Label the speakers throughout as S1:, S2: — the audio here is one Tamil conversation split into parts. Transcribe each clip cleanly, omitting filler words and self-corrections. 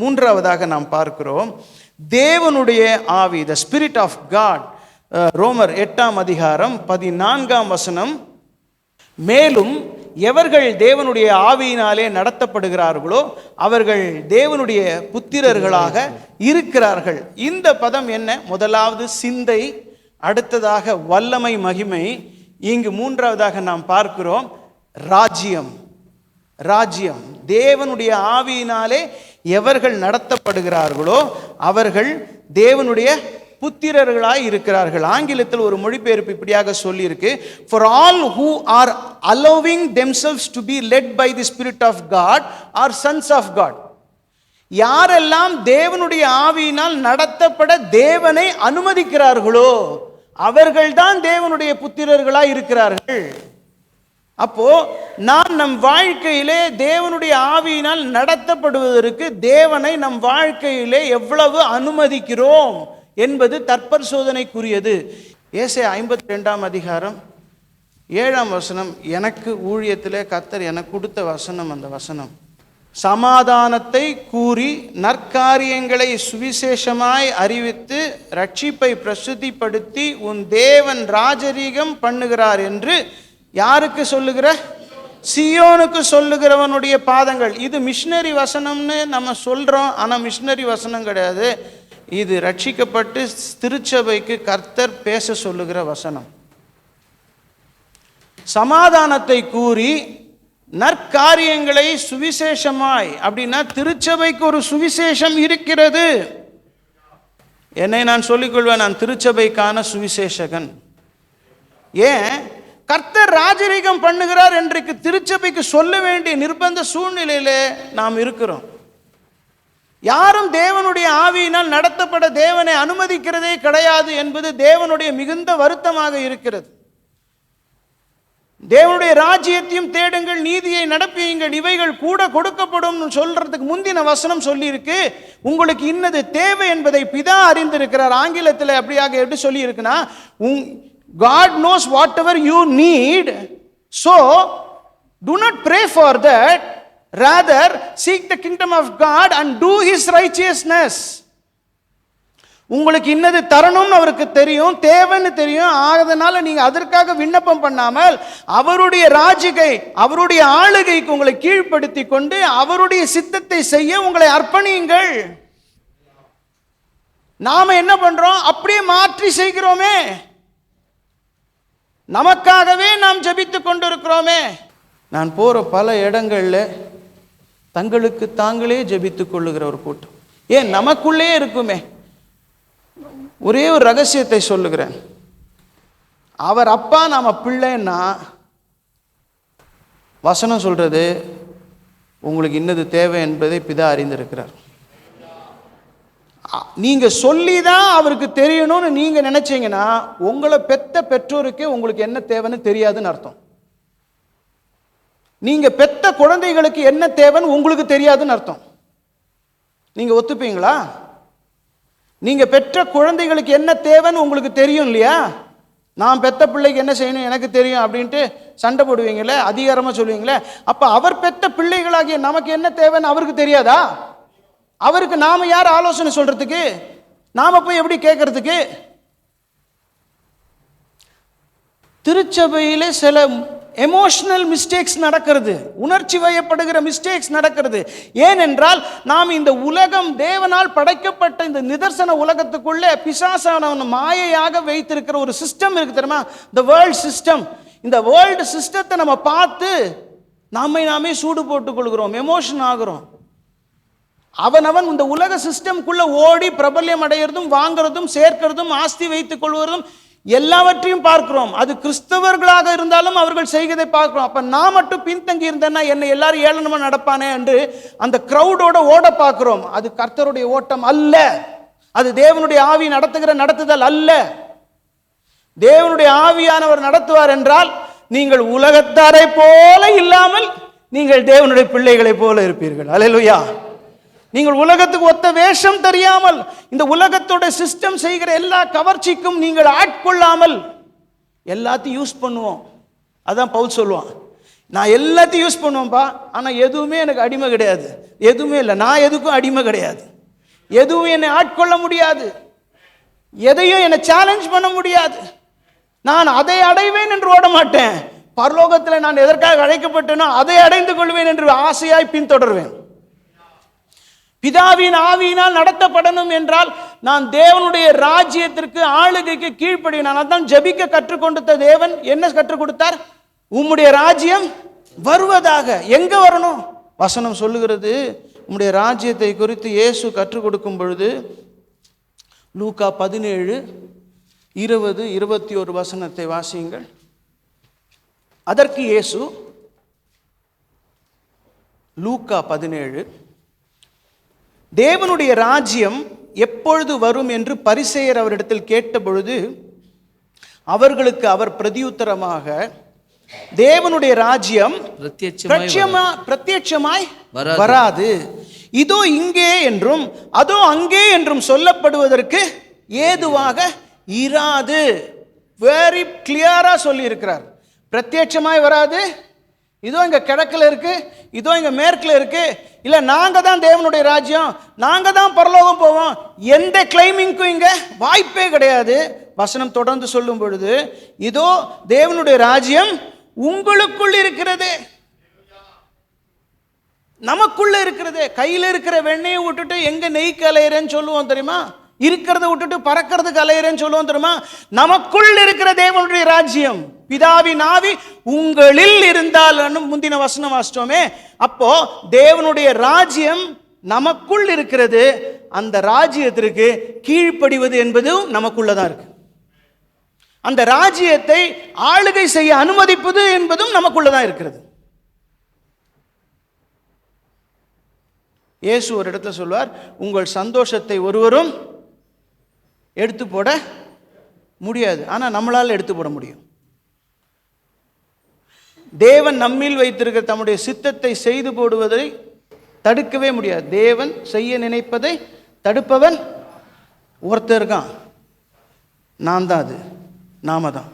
S1: மூன்றாவதாக நாம் பார்க்கிறோம் தேவனுடைய ஆவி, த ஸ்பிரிட் ஆஃப் காட். ரோமர் 8:14 மேலும் எவர்கள் தேவனுடைய ஆவியினாலே நடத்தப்படுகிறார்களோ அவர்கள் தேவனுடைய புத்திரர்களாக இருக்கிறார்கள். இந்த பதம் என்ன? முதலாவது சிந்தை, அடுத்ததாக வல்லமை, மகிமை. இங்கு மூன்றாவதாக நாம் பார்க்கிறோம் ராஜ்யம். ராஜ்யம். தேவனுடைய ஆவியினாலே எவர்கள் நடத்தப்படுகிறார்களோ அவர்கள் தேவனுடைய புத்திரர்களாய் இருக்கிறார்கள். ஆங்கிலத்தில் ஒரு மொழிபெயர்ப்பு இப்படியாக சொல்லியிருக்கு, for all who are allowing themselves to be led by the Spirit of God are sons of God. யாரெல்லாம் தேவனுடைய ஆவியினால் நடத்தப்பட தேவனை அனுமதிக்கிறார்களோ அவர்கள்தான் தேவனுடைய புத்திரர்களாய் இருக்கிறார்கள். அப்போ நாம் நம் வாழ்க்கையிலே தேவனுடைய ஆவியினால் நடத்தப்படுவதற்கு தேவனை நம் வாழ்க்கையிலே எவ்வளவு அனுமதிக்கிறோம் என்பது தற்பரிசோதனைக்குரியது. ஏசாயா 52:7 எனக்கு ஊழியத்திலே கர்த்தர் எனக்கு கொடுத்த வசனம். அந்த வசனம், சமாதானத்தை கூறி நற்காரியங்களை சுவிசேஷமாய் அறிவித்து ரட்சிப்பை பிரசுத்திப்படுத்தி உன் தேவன் ராஜரீகம் பண்ணுகிறார் என்று யாருக்கு சொல்லுகிற? சியோனுக்கு சொல்லுகிறவனுடைய பாதங்கள். இது மிஷினரி வசனம்னு நம்ம சொல்றோம், ஆனால் மிஷினரி வசனம் கிடையாது. இது ரட்சிக்கப்பட்டு திருச்சபைக்கு கர்த்தர் பேச சொல்லுகிற வசனம். சமாதானத்தை கூறி நற்காரியங்களை சுவிசேஷமாய், அப்படின்னா திருச்சபைக்கு ஒரு சுவிசேஷம் இருக்கிறது. என்னை நான் சொல்லிக்கொள்வேன், நான் திருச்சபைக்கான சுவிசேஷகன். ஏன்? கர்த்தர் ராஜரீகம் பண்ணுகிறார் என்றைக்கு திருச்சபைக்கு சொல்ல வேண்டிய நிர்பந்த சூழ்நிலையிலே நாம் இருக்கிறோம். யாரும் தேவனுடைய ஆவியினால் நடத்தப்பட தேவனை அனுமதிக்கிறதே கிடையாது என்பது தேவனுடைய மிகுந்த வருத்தமாக இருக்கிறது. தேவனுடைய ராஜ்யத்தையும் தேடுங்கள், நீதியை நடப்பியுங்கள், இவைகள் கூட கொடுக்கப்படும் சொல்றதுக்கு முந்தின வசனம் சொல்லியிருக்கு, உங்களுக்கு இன்னது தேவை என்பதை பிதா அறிந்திருக்கிறார். ஆங்கிலத்தில் அப்படியாக எப்படி சொல்லி இருக்குன்னா, God knows whatever you need, so do not pray for that, rather seek the kingdom of God and do his righteousness. உங்களுக்கு இன்னது தரணும்னு அவருக்கு தெரியும், தேவைன்னு தெரியும். அதனால நீங்க அதற்காக விண்ணப்பம் பண்ணாமல் அவருடைய ராஜ்யத்தை, அவருடைய ஆளுகைக்கு உங்களை கீழ்ப்படுத்தி கொண்டு அவருடைய சித்தத்தை செய்ய உங்களை அர்ப்பணியுங்கள். நாம என்ன பண்றோம்? அப்படியே மாற்றி செய்கிறோமே. நமக்காகவே நாம் ஜெபித்து கொண்டிருக்கிறோமே. நான் போற பல இடங்கள்ல தங்களுக்கு தாங்களே ஜெபித்துக் கொள்ளுகிற ஒரு கூட்டம். ஏன்? நமக்குள்ளே இருக்குமே. ஒரே ஒரு ரகசியத்தை சொல்லுகிறேன். அவர் அப்பா நாம பிள்ளைன்னா வசனம் சொல்றது, உங்களுக்கு இன்னது தேவை என்பதை பிதா அறிந்திருக்கிறார். நீங்க சொல்லிதான் அவருக்கு தெரியணும்னு நீங்க நினைச்சீங்கன்னா உங்களை பெத்த பெற்றோருக்கே உங்களுக்கு என்ன தேவைன்னு தெரியாதுன்னு அர்த்தம். நீங்க பெத்த குழந்தைகளுக்கு என்ன தேவைன்னு உங்களுக்கு தெரியாதுன்னு அர்த்தம். நீங்க ஒத்துப்பீங்களா? நீங்க பெற்ற குழந்தைகளுக்கு என்ன தேவைன்னு உங்களுக்கு தெரியும் இல்லையா? நான் பெத்த பிள்ளைக்கு என்ன செய்யணும் எனக்கு தெரியும் அப்படின்ட்டு சண்டை போடுவீங்களே, அதிகாரமா சொல்லுவீங்களே. அப்ப அவர் பெத்த பிள்ளைகளாகிய நமக்கு என்ன தேவைன்னு அவருக்கு தெரியாதா? அவருக்கு நாம யார் ஆலோசனை சொல்றதுக்கு? நாம போய் எப்படி கேட்கறதுக்கு? திருச்சபையிலே சில எமோஷனல் மிஸ்டேக்ஸ் நடக்கிறது, உணர்ச்சி வயப்படுகிற மிஸ்டேக்ஸ் நடக்கிறது. ஏனென்றால் நாம் இந்த உலகம் தேவனால் படைக்கப்பட்ட இந்த நிதர்சன உலகத்துக்குள்ளே பிசாசானவன் மாயையாக வைத்திருக்கிற ஒரு சிஸ்டம் இருக்கு தெரியுமா? The world system. இந்த வேர்ல்டு சிஸ்டத்தை நம்ம பார்த்து நாமே சூடு போட்டுக் கொள்கிறோம், எமோஷன் ஆகிறோம். அவனவன் இந்த உலக சிஸ்டம்குள்ள ஓடி பிரபல்யம் அடைகிறதும், வாங்குறதும், சேர்க்கிறதும், ஆஸ்தி வைத்துக் கொள்வதும் எல்லாவற்றையும் பார்க்கிறோம். அது கிறிஸ்தவர்களாக இருந்தாலும் அவர்கள் செய்வதை பார்க்கிறோம். அப்ப நான் மட்டும் பின்தங்கி இருந்தேன்னா என்னை எல்லாரும் ஏளனமா நடப்பானே என்று அந்த கிரௌடோட ஓட பார்க்கிறோம். அது கர்த்தருடைய ஓட்டம் அல்ல. அது தேவனுடைய ஆவி நடத்துகிற நடத்துதல் அல்ல. தேவனுடைய ஆவியானவர் நடத்துவார் என்றால் நீங்கள் உலகத்தாரை போல இல்லாமல் நீங்கள் தேவனுடைய பிள்ளைகளை போல இருப்பீர்கள். அல்லேலூயா. நீங்கள் உலகத்துக்கு ஒத்த வேஷம் தெரியாமல், இந்த உலகத்தோட சிஸ்டம் செய்கிற எல்லா கவர்ச்சிக்கும் நீங்கள் ஆட்கொள்ளாமல் எல்லாத்தையும் யூஸ் பண்ணுவோம். அதான் பவுல் சொல்லுவான், நான் எல்லாத்தையும் யூஸ் பண்ணுவேன்ப்பா, ஆனால் எதுவுமே எனக்கு அடிமை கிடையாது. எதுவுமே இல்லை, நான் எதுக்கும் அடிமை கிடையாது. எதுவும் என்னை ஆட்கொள்ள முடியாது, எதையும் என்னை சேலஞ்ச் பண்ண முடியாது. நான் அதை அடைவேன் என்று ஓட மாட்டேன். பரலோகத்தில் நான் எதற்காக அழைக்கப்பட்டேனோ அதை அடைந்து கொள்வேன் என்று ஆசையாய் பின்தொடர்வேன். பிதாவின் ஆவியினால் நடத்தப்படணும் என்றால் நான் தேவனுடைய ராஜ்யத்திற்கு, ஆளுகைக்கு கீழ்ப்படிவேன். அதான் ஜெபிக்க கற்றுக் கொடுத்த தேவன் என்ன கற்றுக் கொடுத்தார்? உம்முடைய ராஜ்யம் வருவதாக. எங்க வரணும்? வசனம் சொல்லுகிறது. உம்முடைய ராஜ்யத்தை குறித்து இயேசு கற்றுக் கொடுக்கும் பொழுது லூக்கா 17:20-21 வசனத்தை வாசியுங்கள். அதற்கு இயேசு, லூக்கா 17, தேவனுடைய ராஜ்யம் எப்பொழுது வரும் என்று பரிசேயர் அவரிடத்தில் கேட்ட பொழுது அவர்களுக்கு அவர் பிரதியுத்தரமாக, தேவனுடைய ராஜ்யம் பிரத்யட்சமாய் வராது, இதோ இங்கே என்றும் அதோ அங்கே என்றும் சொல்லப்படுவதற்கு ஏதுவாக இராது. வெரி கிளியரா சொல்லி இருக்கிறார். பிரத்யட்சமாய் வராது, இதோ இங்க கிழக்குல இருக்கு, இதோ இங்க மேற்குல இருக்கு, இல்ல நாங்க தான் தேவனுடைய ராஜ்யம், நாங்க தான் பரலோகம் போவோம், எந்த கிளைமிங்க்கும் இங்க வாய்ப்பே கிடையாது. வசனம் தொடர்ந்து சொல்லும் பொழுது, இதோ தேவனுடைய ராஜ்யம் உங்களுக்குள் இருக்கிறது, நமக்குள்ள இருக்கிறது. கையில இருக்கிற வெண்ணையை விட்டுட்டு எங்க நெய் கலையிறேன்னு சொல்லுவோம் தெரியுமா? இருக்கிறத விட்டுட்டு பறக்கிறதுக்கு அலையிறேன்னு சொல்லுவோம் தெரியுமா? நமக்குள் இருக்கிற தேவனுடைய ராஜ்யம், பிதாவின் ஆவி உங்களில் இருந்தால், முந்தின வசனம் வாசிச்சோமே. அப்போ தேவனுடைய ராஜ்யம் நமக்குள் இருக்கிறது. அந்த ராஜ்யத்திற்கு கீழ்ப்படிவது என்பதும் நமக்குள்ளதான் இருக்கு. அந்த ராஜ்யத்தை ஆளுகை செய்ய அனுமதிப்பது என்பதும் நமக்குள்ளதான் இருக்கிறது. இயேசு ஒரு இடத்துல சொல்வார், உங்கள் சந்தோஷத்தை ஒருவரும் எடுத்து போட முடியாது, ஆனா நம்மளால எடுத்து போட முடியும். தேவன் நம்மில் வைத்திருக்கிற தம்முடைய சித்தத்தை செய்து போடுவதை தடுக்கவே முடியாது. தேவன் செய்ய நினைப்பதை தடுப்பவன் ஒருத்தர் இருக்கான், நான் தான், அது நாம தான்.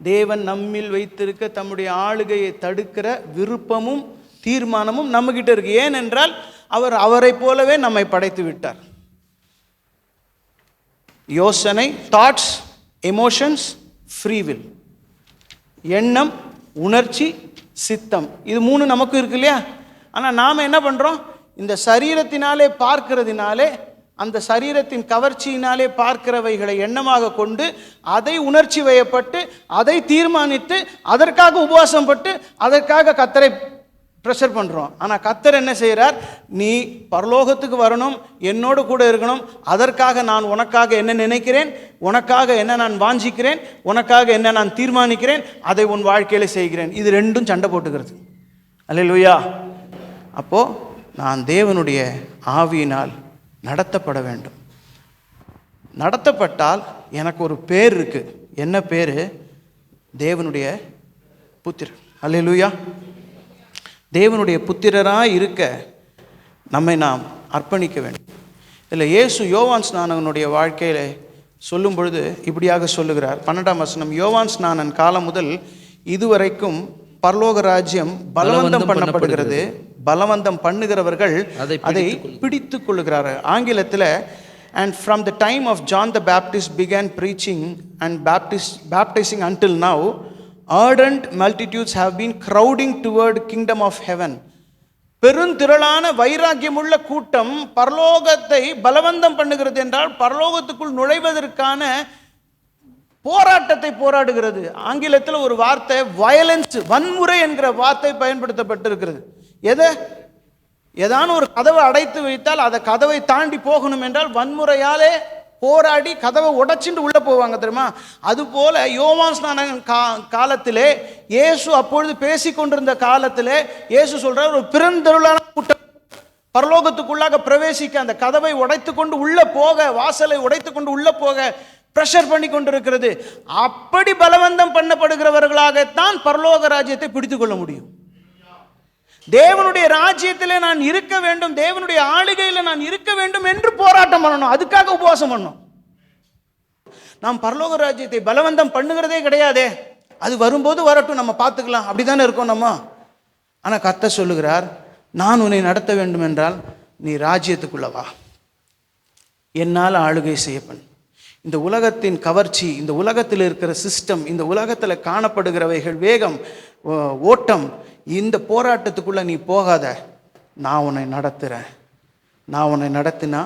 S1: தேவன் நம்மில் வைத்திருக்க தம்முடைய ஆளுகையை தடுக்கிற விருப்பமும் தீர்மானமும் நம்ம கிட்ட இருக்கு. ஏனென்றால் அவர் அவரை போலவே நம்மை படைத்து விட்டார். யோசனை, தாட்ஸ், எமோஷன்ஸ், ஃப்ரீவில், எண்ணம், உணர்ச்சி, சித்தம், இது 3 நமக்கு இருக்கு இல்லையா? ஆனால் நாம் என்ன பண்ணுறோம்? இந்த சரீரத்தினாலே பார்க்கிறதுனாலே, அந்த சரீரத்தின் கவர்ச்சியினாலே பார்க்கிறவைகளை எண்ணமாக கொண்டு அதை உணர்ச்சி வயப்பட்டு அதை தீர்மானித்து அதற்காக உபவாசம் பட்டு அதற்காக கர்த்தரை ப்ரெஷர் பண்ணுறோம். ஆனால் கர்த்தர் என்ன செய்கிறார்? நீ பரலோகத்துக்கு வரணும், என்னோடு கூட இருக்கணும், அதற்காக நான் உனக்காக என்ன நினைக்கிறேன், உனக்காக என்ன நான் வாஞ்சிக்கிறேன், உனக்காக என்ன நான் தீர்மானிக்கிறேன், அதை உன் வாழ்க்கையில் செய்கிறேன். இது ரெண்டும் சண்டை போட்டுக்கிறது. அல்லேலூயா. அப்போது நான் தேவனுடைய ஆவியினால் நடத்தப்பட வேண்டும். நடத்தப்பட்டால் எனக்கு ஒரு பேர் இருக்கு. என்ன பேர்? தேவனுடைய புத்திரர். அல்லேலூயா. தேவனுடைய புத்திரராக இருக்க நம்மை நாம் அர்ப்பணிக்க வேண்டும். இல்லை, இயேசு யோவான் ஸ்நானகனுடைய வாழ்க்கையில் சொல்லும் பொழுது இப்படியாக சொல்லுகிறார். 12ஆம் வசனம், யோவான் ஸ்நானன் காலம் முதல் இதுவரைக்கும் பரலோக ராஜ்யம் பலவந்தம் பண்ணப்படுகிறது, பலவந்தம் பண்ணுகிறவர்கள் அதை பிடித்து கொள்ளுகிறார்கள். ஆங்கிலத்தில், and from the time of John the Baptist began preaching and baptizing until now, ardent multitudes have been crowding toward kingdom of heaven. பெருந்திரளான வைராக்கியமுள்ள கூட்டம் பரலோகத்தை பலவந்தம் பண்ணுகிறது என்றால் பரலோகத்துக்குள் நுழைவதற்கான போராட்டத்தை போராடுகிறது. ஆங்கிலத்தில் ஒரு வார்த்தை வயலன்ஸ், வன்முறை என்கிற வார்த்தை பயன்படுத்தப்பட்டிருக்கிறது. ஏதான ஒரு கதவை அடைத்து வைத்தால் அதை கதவை தாண்டி போகணும் என்றால் வன்முறையாலே போராடி கதவை உடைச்சிட்டு உள்ள போவாங்க தெரியுமா? அதுபோல யோவான் ஸ்நானகன் காலத்திலே, இயேசு அப்பொழுது பேசி கொண்டிருந்த காலத்திலே இயேசு சொல்றார், ஒரு பெருந்திரளான கூட்டம் பரலோகத்துக்குள்ளாக பிரவேசிக்க அந்த கதவை உடைத்து கொண்டு உள்ள போக, வாசலை உடைத்து கொண்டு உள்ள போக பிரஷர் பண்ணி கொண்டிருக்கிறது. அப்படி பலவந்தம் பண்ணப்படுகிறவர்களாகத்தான் பரலோக ராஜ்யத்தை பிடித்துக் கொள்ள முடியும். தேவனுடைய ராஜ்யத்தில் நான் இருக்க வேண்டும், தேவனுடைய ஆளுகையில் நான் இருக்க வேண்டும் என்று போராட்டம் பண்ணணும், அதுக்காக உபவாசம் பண்ணணும். நாம் பரலோக ராஜ்யத்தை பலவந்தம் பண்ணுகிறதே கிடையாதே. அது வரும்போது வரட்டும், நம்ம பார்த்துக்கலாம், அப்படிதானே இருக்கோம் நம்ம. ஆனால் கர்த்தர் சொல்லுகிறார், நான் உன்னை நடத்த வேண்டும் என்றால் நீ ராஜ்யத்துக்குள்ள வா, என்னால் ஆளுகை செய்யப்பன். இந்த உலகத்தின் கவர்ச்சி, இந்த உலகத்தில் இருக்கிற சிஸ்டம், இந்த உலகத்தில் காணப்படுகிறவைகள், வேகம், ஓட்டம், இந்த போராட்டத்துக்குள்ளே நீ போகாத. நான் உன்னை நடத்துகிறேன். நான் உன்னை நடத்தினா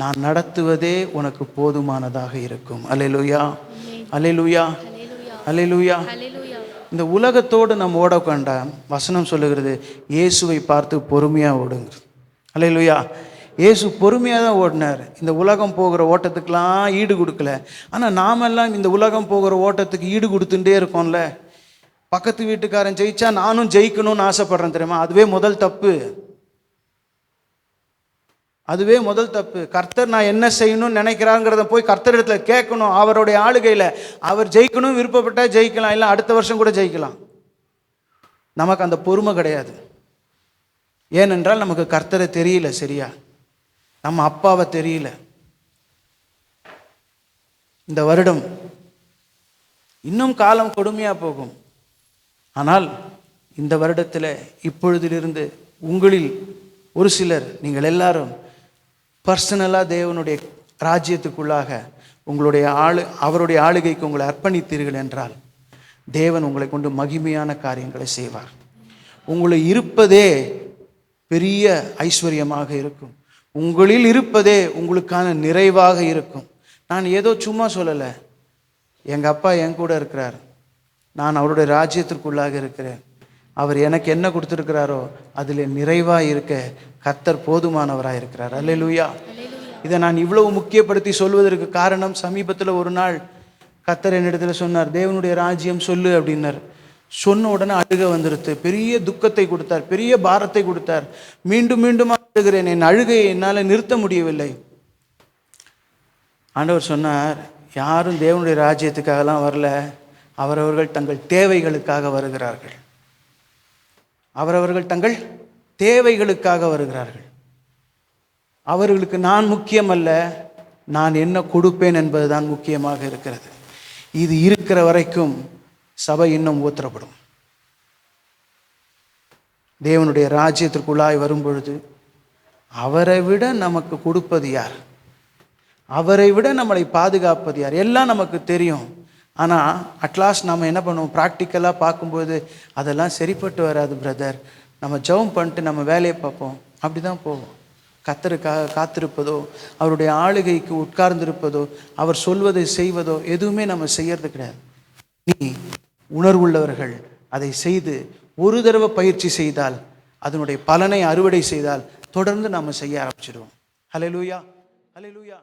S1: நான் நடத்துவதே உனக்கு போதுமானதாக இருக்கும். அல்லேலூயா, அல்லேலூயா, அல்லேலூயா. இந்த உலகத்தோடு நம்ம ஓடக்கொண்ட வசனம் சொல்லுகிறது, இயேசுவை பார்த்து பொறுமையாக ஓடுங்க. அல்லேலூயா. இயேசு பொறுமையாக தான் ஓடினார். இந்த உலகம் போகிற ஓட்டத்துக்கெலாம் ஈடு கொடுக்கல. ஆனால் நாமெல்லாம் இந்த உலகம் போகிற ஓட்டத்துக்கு ஈடு கொடுத்துட்டே இருக்கோம்ல. பக்கத்து வீட்டுக்காரன் ஜெயிச்சா நானும் ஜெயிக்கணும்னு ஆசைப்படுறேன் தெரியுமா? அதுவே முதல் தப்பு. அதுவே முதல் தப்பு. கர்த்தர் நான் என்ன செய்யணும்னு நினைக்கிறாங்கிறத போய் கர்த்தர் இடத்துல கேட்கணும். அவருடைய ஆளுகையில் அவர் ஜெயிக்கணும் விருப்பப்பட்டா ஜெயிக்கலாம், இல்லை அடுத்த வருஷம் கூட ஜெயிக்கலாம். நமக்கு அந்த பொறுமை கிடையாது. ஏனென்றால் நமக்கு கர்த்தரை தெரியல சரியா, நம்ம அப்பாவை தெரியல. இந்த வருடம் இன்னும் காலம் கொடுமையாக போகும். ஆனால் இந்த வருடத்தில் இப்பொழுதிலிருந்து உங்களில் ஒரு சிலர், நீங்கள் எல்லாரும் பர்சனலாக தேவனுடைய ராஜ்யத்துக்குள்ளாக உங்களுடைய அவருடைய ஆளுகைக்கு உங்களை அர்ப்பணித்தீர்கள் என்றால் தேவன் உங்களை கொண்டு மகிமையான காரியங்களை செய்வார். உங்களை இருப்பதே பெரிய ஐஸ்வர்யமாக இருக்கும். உங்களில் இருப்பதே உங்களுக்கான நிறைவாக இருக்கும். நான் ஏதோ சும்மா சொல்லலை. எங்கள் அப்பா என் கூட இருக்கிறார். நான் அவருடைய ராஜ்யத்திற்குள்ளாக இருக்கிறேன். அவர் எனக்கு என்ன கொடுத்துருக்கிறாரோ அதில் நிறைவாக இருக்க கர்த்தர் போதுமானவராக இருக்கிறார். அல்லேலூயா. இதை நான் இவ்வளவு முக்கியப்படுத்தி சொல்வதற்கு காரணம், சமீபத்தில் ஒரு நாள் கர்த்தர் என்னிடத்தில் சொன்னார், தேவனுடைய ராஜ்யம் சொல்லு அப்படின்னார். சொன்ன உடனே அழுக வந்துடுது. பெரிய துக்கத்தை கொடுத்தார், பெரிய பாரத்தை கொடுத்தார். மீண்டும் மீண்டும் அழுகிறேன். என் அழுகையை என்னால் நிறுத்த முடியவில்லை. ஆண்டவர் சொன்னார், யாரும் தேவனுடைய ராஜ்யத்துக்காகலாம் வரல, அவரவர்கள் தங்கள் தேவைகளுக்காக வருகிறார்கள். அவரவர்கள் தங்கள் தேவைகளுக்காக வருகிறார்கள். அவர்களுக்கு நான் முக்கியம் அல்ல, நான் என்ன கொடுப்பேன் என்பதுதான் முக்கியமாக இருக்கிறது. இது இருக்கிற வரைக்கும் சபை இன்னும் ஊத்தப்படும். தேவனுடைய ராஜ்யத்திற்குள்ளாய் வரும்பொழுது அவரை விட நமக்கு கொடுப்பது யார்? அவரை விட நம்மளை பாதுகாப்பது யார்? எல்லாம் நமக்கு தெரியும். ஆனால் அட்லாஸ்ட் நம்ம என்ன பண்ணுவோம்? ப்ராக்டிக்கலாக பார்க்கும்போது அதெல்லாம் சரிப்பட்டு வராது பிரதர், நம்ம ஜெபம் பண்ணிட்டு நம்ம வேலையை பார்ப்போம், அப்படி தான் போவோம். கர்த்தருக்காக காத்திருப்பதோ, அவருடைய ஆளுகைக்கு உட்கார்ந்திருப்பதோ, அவர் சொல்வதை செய்வதோ எதுவுமே நம்ம செய்யறது கிடையாது. நீ உணர்வுள்ளவர்கள் அதை செய்து ஒரு தடவை பயிற்சி செய்தால், அதனுடைய பலனை அறுவடை செய்தால் தொடர்ந்து நாம் செய்ய ஆரம்பிச்சிடுவோம். ஹல்லேலூயா, ஹல்லேலூயா.